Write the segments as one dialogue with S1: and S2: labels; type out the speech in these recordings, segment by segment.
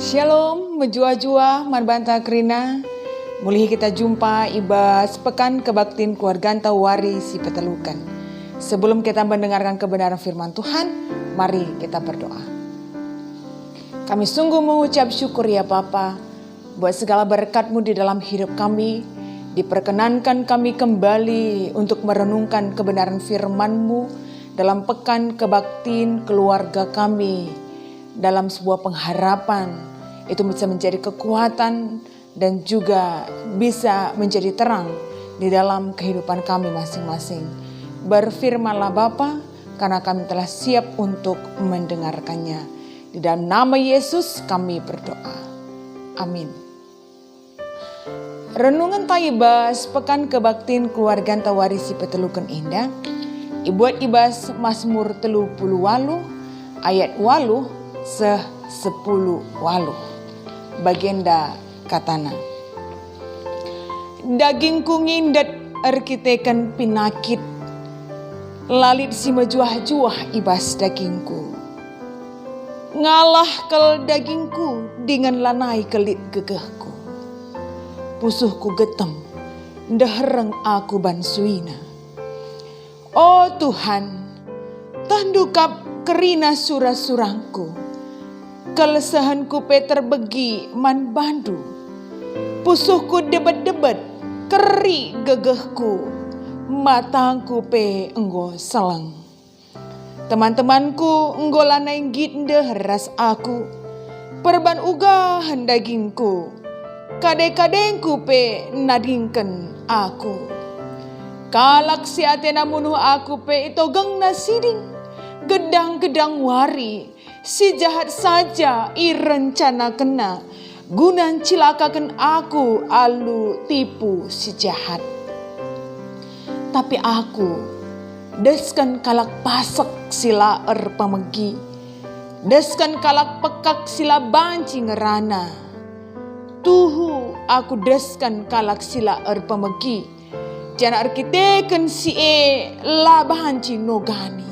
S1: Shalom, menjua-jua, marbanta krina. Mulih kita jumpa ibas pekan kebaktin keluarga Tawari si Petelukan. Sebelum kita mendengarkan kebenaran firman Tuhan, mari kita berdoa. Kami sungguh mengucap syukur ya Bapa, buat segala berkat-Mu di dalam hidup kami. Diperkenankan kami kembali untuk merenungkan kebenaran firman-Mu dalam pekan kebaktin keluarga kami. Dalam sebuah pengharapan, itu bisa menjadi kekuatan dan juga bisa menjadi terang di dalam kehidupan kami masing-masing. Berfirmanlah Bapa, karena kami telah siap untuk mendengarkannya. Di dalam nama Yesus kami berdoa. Amin. Renungan taibas pekan kebaktin keluarga Tawarisi Petelukan Indah. Ibuat ibas Mazmur 38 ayat 8 10 walu. Bagenda katana. Dagingku ngindat arkitekan pinakit. Lalit si mejuah-juah ibas dagingku. Ngalah kel dagingku dengan lanai kelit gegahku. Pusuhku getem, dahereng aku bansuina. Oh Tuhan, tandukap kerina surah-surangku. Kelesahanku pe terbegi man bandu. Pusuhku debat-debat, keri gegehku. Matangku pe enggo selang. Teman-temanku enggo lanai ginde ras aku. Perban ugahan dagingku. Kadek-kadengku pe nadingken aku. Kalak si atena munuh aku pe itu geng nasiding. Gedang-gedang wari, si jahat saja irencana kena, gunan cilakakan aku alu tipu si jahat. Tapi aku, deskan kalak pasak sila pamegi, deskan kalak pekak sila banci ngerana. Tuhu aku deskan kalak sila pamegi, jana arkiteken si la banci nogani.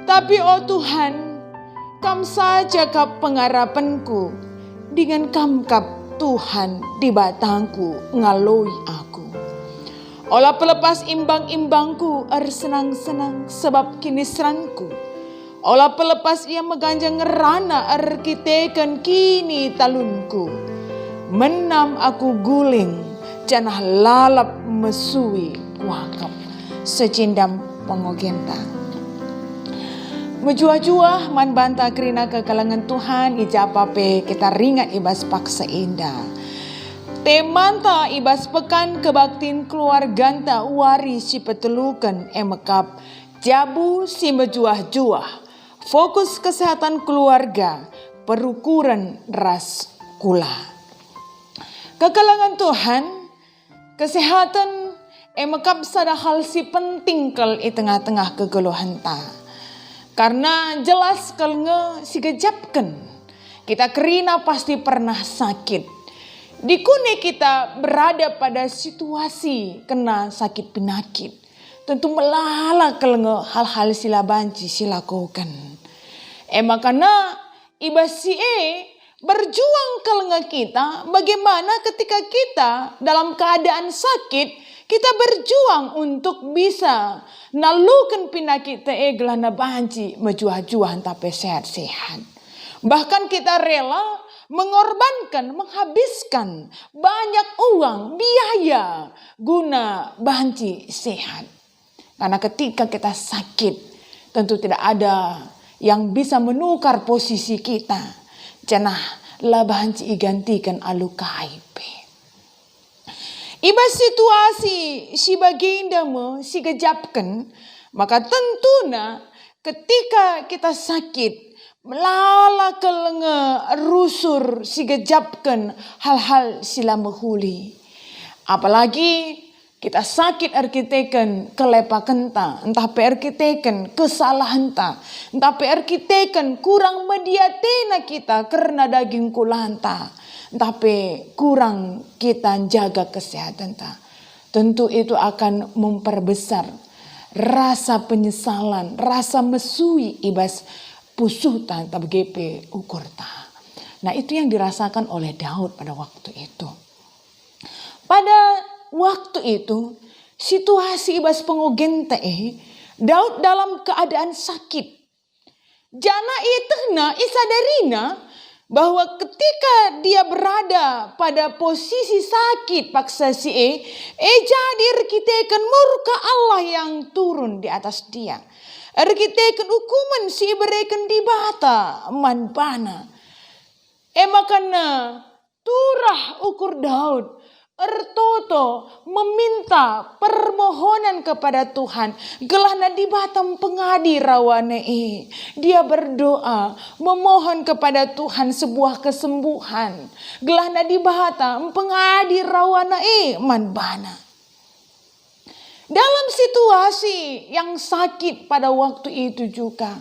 S1: Tapi oh Tuhan, Kam saja kap pengharapanku, dengan Kam kap Tuhan di batangku ngaloi aku. Olah pelepas imbang-imbangku senang-senang sebab kini seranku. Olah pelepas ia meganjang ngerana arkitekan kini talunku. Menam aku guling, janah lalap mesui wakap secindam pengogenta. Menjua-jua man banta krina ke kalangan Tuhan ijapape kita ringat ibas paksa indah. Temanta ibas pekan kebaktin keluarganta wari si petelukan emekap jabu si menjuah-juah. Fokus kesehatan keluarga perukuran ras kula. Ke kalangan Tuhan kesehatan emekap sada hal si penting kel i tengah-tengah kegeluhan ta. Karena jelas kalau si gejapkan, kita kerina pasti pernah sakit. Dikune kita berada pada situasi kena sakit penyakit. Tentu melala kalau hal-hal sila banci sila lakukan. Makanya ibas si berjuang kalau kita bagaimana ketika kita dalam keadaan sakit. Kita berjuang untuk bisa nalukan penyakit gelana banci menjuah-juahan tapi sehat-sehat. Bahkan kita rela mengorbankan, menghabiskan banyak uang, biaya guna banci sehat. Karena ketika kita sakit, tentu tidak ada yang bisa menukar posisi kita. Janah lah banci igantikan alu kaipe. Iba situasi si baginda mo si gejapkan, maka tentunya ketika kita sakit melala kelenge rusur si gejapkan hal-hal sila mehuli. Apalagi kita sakit arkiteken kelepakan ta, entah arkiteken kesalahan ta, entah arkiteken kurang mediatena kita karena daging kulanta. Tapi kurang kita jaga kesehatan ta. Tentu itu akan memperbesar rasa penyesalan, rasa mesui ibas pusuh ta GP ukur ta. Nah, itu yang dirasakan oleh Daud pada waktu itu. Pada waktu itu, situasi ibas pengogen Daud dalam keadaan sakit. Jana itena isadarina bahwa ketika dia berada pada posisi sakit paksa jadir kita murka Allah yang turun di atas dia. Kita hukuman si berikan di bata manbana. Makana turah ukur Daud ertoto meminta permohonan kepada Tuhan. Gelana di batam pengadi rawane dia berdoa memohon kepada Tuhan sebuah kesembuhan. Gelana di batam pengadi rawana manbana. Dalam situasi yang sakit pada waktu itu juga,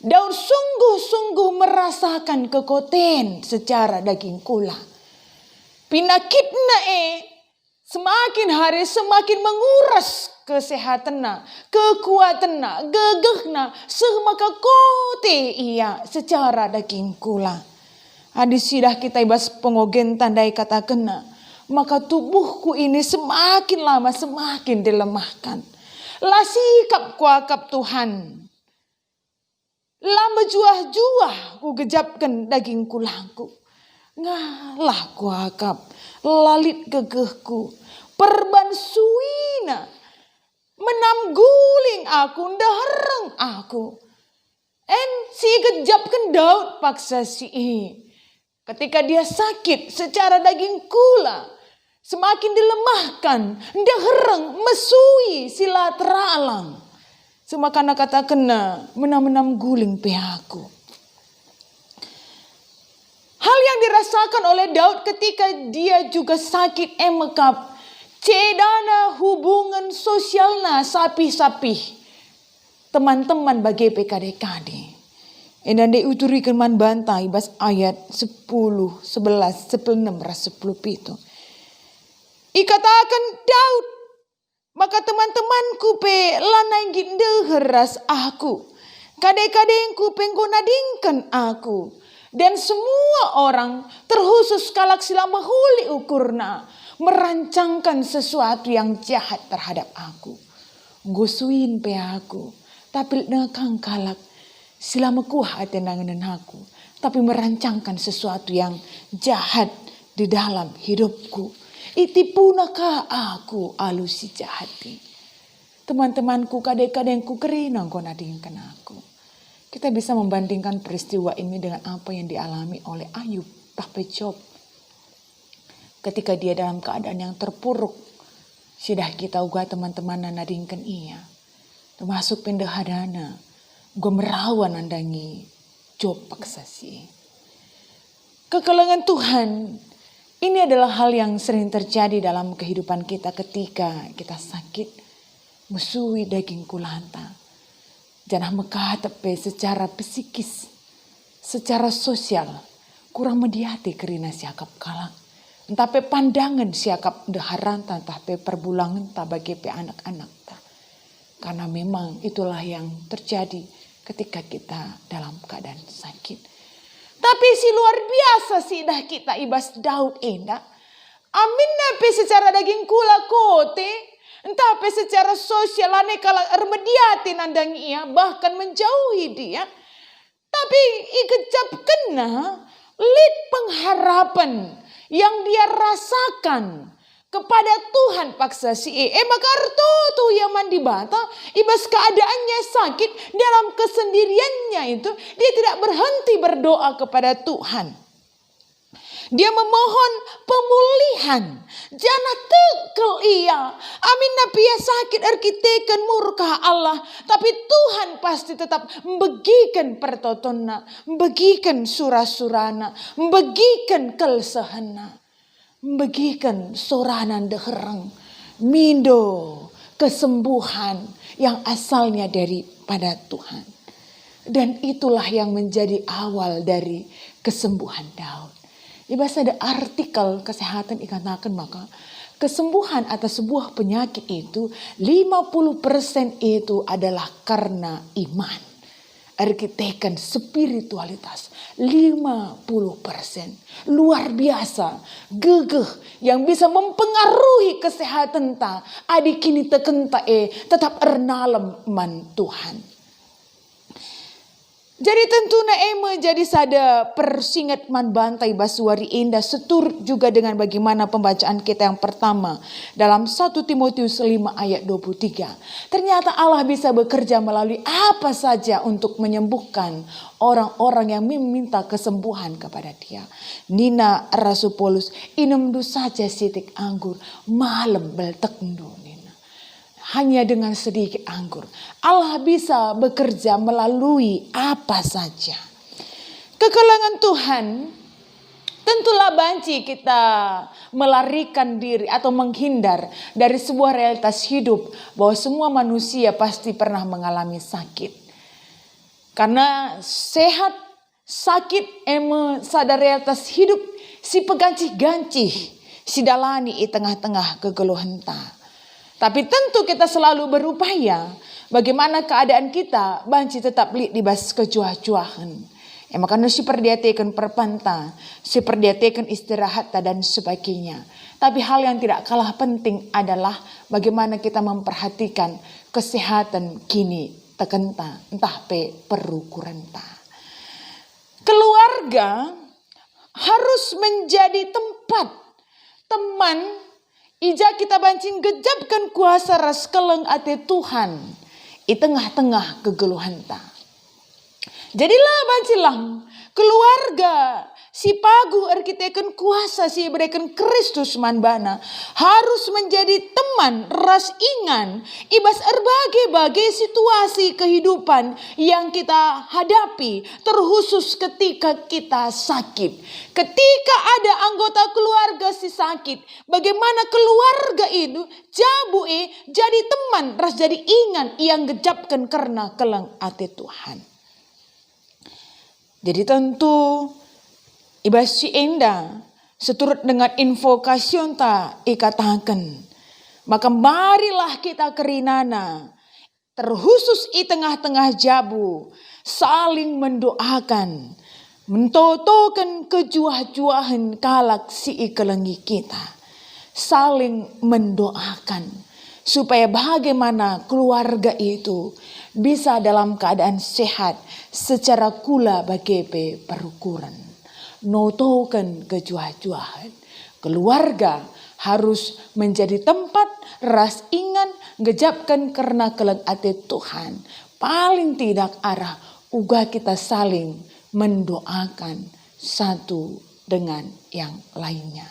S1: Daud sungguh-sungguh merasakan kekoten secara daging kula. Pinakitna semakin hari semakin menguras kesehatanna, kekuatanna, gegehna, semaka kote ia secara daging kula. Adisidah kita ibas pengogen tandai kata kena, maka tubuhku ini semakin lama semakin dilemahkan. Lasikap kuakap Tuhan. Lama juah-juah ku gejapkan daging kulangku. Ngalah kuakap lalit gegehku. Perban suina menamguling aku, ndahareng aku. Si gejapkan Daud paksa ketika dia sakit secara daging kula. Semakin dilemahkan, ndahareng mesui sila teralang. Semakana kata kena menam-menam guling pihakku. Hal yang dirasakan oleh Daud ketika dia juga sakit emekap. Cedana hubungan sosialna sapi-sapi. Teman-teman bagi PKDKD. Dan diuturikan man bantai bas ayat 10, 11, 16, 10 itu. Ikatakan Daud. Maka teman-temanku pe lanai gindeheras aku. Kadang-kadangku penggonadingkan aku. Dan semua orang terkhusus kalak sila mahuli ukurna. Merancangkan sesuatu yang jahat terhadap aku. Gusuin pe aku. Tapi nakang kalak sila mekuah atenangan aku. Tapi merancangkan sesuatu yang jahat di dalam hidupku. Itipunaka aku alusi jahati. Teman-temanku kadang-kadang ku kerinang kau nadingkan aku. Kita bisa membandingkan peristiwa ini dengan apa yang dialami oleh Ayub Tahpe Job. Ketika dia dalam keadaan yang terpuruk. Sudah kita uga teman-teman nadingkan ia. Termasuk pendahadana. Gue merawan andangi Job paksasi. Kekelengan Tuhan. Ini adalah hal yang sering terjadi dalam kehidupan kita ketika kita sakit. Musui daging kulanta. Janah mekah tepe secara psikis. Secara sosial. Kurang mediati kerina siakap kalak. Entah pe pandangan siakap deharanta. Entah pe perbulangan tak bagi pe anak-anak tak. Karena memang itulah yang terjadi ketika kita dalam keadaan sakit. Tapi si luar biasa sih dah kita ibas Daud endak. Amin nape secara daging kula kote. Entah apa secara sosial ane kalau remediati nandang ia. Bahkan menjauhi dia. Tapi ikejap kena lid pengharapan yang dia rasakan kepada Tuhan paksa maka tu yang mandi bata ibas keadaannya sakit dalam kesendiriannya itu dia tidak berhenti berdoa kepada Tuhan. Dia memohon pemulihan. Jangan tekel ia. Amin napi ya sakit arkiteken murka Allah. Tapi Tuhan pasti tetap membagikan pertotonna. Membagikan surah-surana. Membagikan kelsehana. Membagikan soranan dehereng. Mindo kesembuhan yang asalnya daripada Tuhan. Dan itulah yang menjadi awal dari kesembuhan Daud. Ibas ada artikel kesehatan dikatakan maka kesembuhan atas sebuah penyakit itu 50% itu adalah karena iman. arkiteken spiritualitas 50%. Luar biasa, gegeh yang bisa mempengaruhi kesehatan ta. Adik kini tekenta tetap ernalem man Tuhan. Jadi tentu eme jadi sada persingat man bantai basuari indah seturut juga dengan bagaimana pembacaan kita yang pertama dalam 1 Timotius 5 ayat 23. Ternyata Allah bisa bekerja melalui apa saja untuk menyembuhkan orang-orang yang meminta kesembuhan kepada Dia. Nina Rasul Paulus inem du saja sitik anggur malam beltek ndu. Hanya dengan sedikit anggur, Allah bisa bekerja melalui apa saja. Kekelangan Tuhan, tentulah banci kita melarikan diri atau menghindar dari sebuah realitas hidup bahwa semua manusia pasti pernah mengalami sakit. Karena sehat, sakit, sadar realitas hidup, si pegancih-gancih, si dalani i tengah-tengah kegeluhan ta. Tapi tentu kita selalu berupaya bagaimana keadaan kita banci tetap li dibas kejuah-juahan. Makanya si perdiatekan perpanta, si perdiatekan istirahat dan sebagainya. Tapi hal yang tidak kalah penting adalah bagaimana kita memperhatikan kesehatan kini tekenta entah perukuran ta. Keluarga harus menjadi tempat teman ija kita bancing gejapkan kuasa ras keleng ate Tuhan i tengah-tengah kegeluhan ta. Jadilah bancilang keluarga si pagu arkiteken kuasa si berikan Kristus manbana harus menjadi teman ras ingan ibas berbagai situasi kehidupan yang kita hadapi terkhusus ketika kita sakit. Ketika ada anggota keluarga si sakit, bagaimana keluarga itu jadi teman ras jadi ingan yang gejapkan karena keleng ate Tuhan. Jadi tentu ibas si enda seturut dengan invokasion ta ikatakan. Maka marilah kita kerinana terkhusus i tengah-tengah jabu saling mendoakan. Mentotokan kejuah-juahan kalak si ikelengi kita. Saling mendoakan. Supaya bagaimana keluarga itu bisa dalam keadaan sehat secara kula bagi perukuran. Notokan kejuah-juahan. Keluarga harus menjadi tempat ras ingan gejapkan karena keleng ate Tuhan. Paling tidak arah uga kita saling mendoakan satu dengan yang lainnya.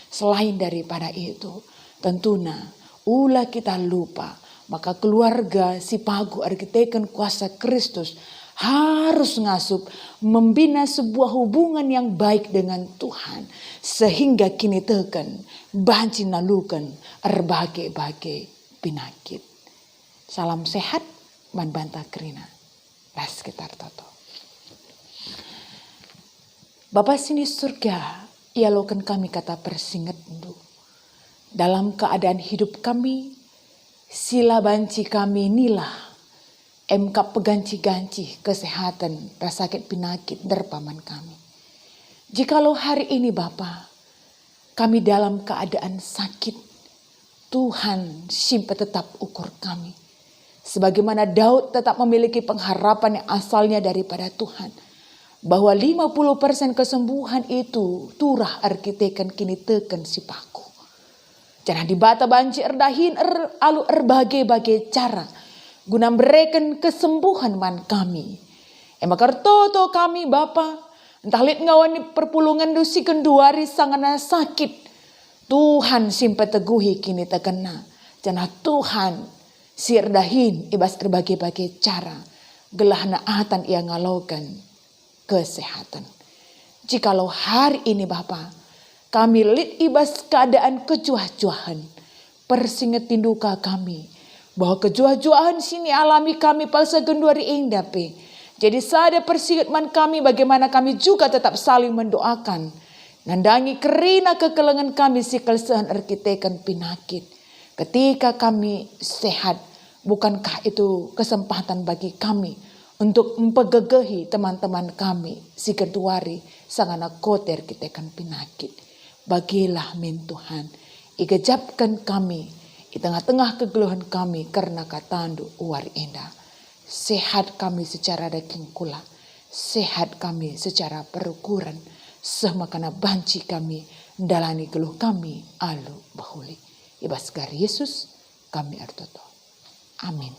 S1: Selain daripada itu, tentunya ulah kita lupa, maka keluarga si pagu arkiteken kuasa Kristus harus ngasup membina sebuah hubungan yang baik dengan Tuhan sehingga kini teken banci nalukan berbagai penyakit. Salam sehat man banta krina. Las sekitar toto. Bapa sini surga, ia lokan kami kata persinget ndu. Dalam keadaan hidup kami, sila banci kami inilah MK peganci-ganci kesehatan dan sakit penyakit derpaman kami. Jikalau hari ini Bapa, kami dalam keadaan sakit, Tuhan simpan tetap ukur kami. Sebagaimana Daud tetap memiliki pengharapan yang asalnya daripada Tuhan. Bahwa 50% kesembuhan itu turah arkiteken kini teken si paku. Jangan dibata banci erdahin alu berbagai cara. Guna memberikan kesembuhan man kami. Emakar toto kami Bapa. Entah lihat ngawan perpulungan dusi kenduari sangana sakit. Tuhan simpan teguhi kini tekena. Jangan Tuhan si erdahin ibas berbagai cara. Gelah naatan ia ngalaukan kesehatan. Jikalau hari ini Bapa, kami lit ibas keadaan kejuah-juahan, persingetin duka kami, bahwa kejuah-juahan sini alami kami palsa genduari endape. Jadi sada persinget man kami bagaimana kami juga tetap saling mendoakan. Nandangi kerina kekelengan kami si kelsehan arkitekan penyakit. Ketika kami sehat, bukankah itu kesempatan bagi kami untuk mempegegehi teman-teman kami si ketuari sangana koter kita kan penyakit. Bagilah min Tuhan, igejapkan kami di tengah-tengah kegeluhan kami karena katandu uari enda. Sehat kami secara daging kula, sehat kami secara perukuran, semakana banci kami dalani geluh kami alu bahuli. Ibas gar Yesus kami artoto. Amin.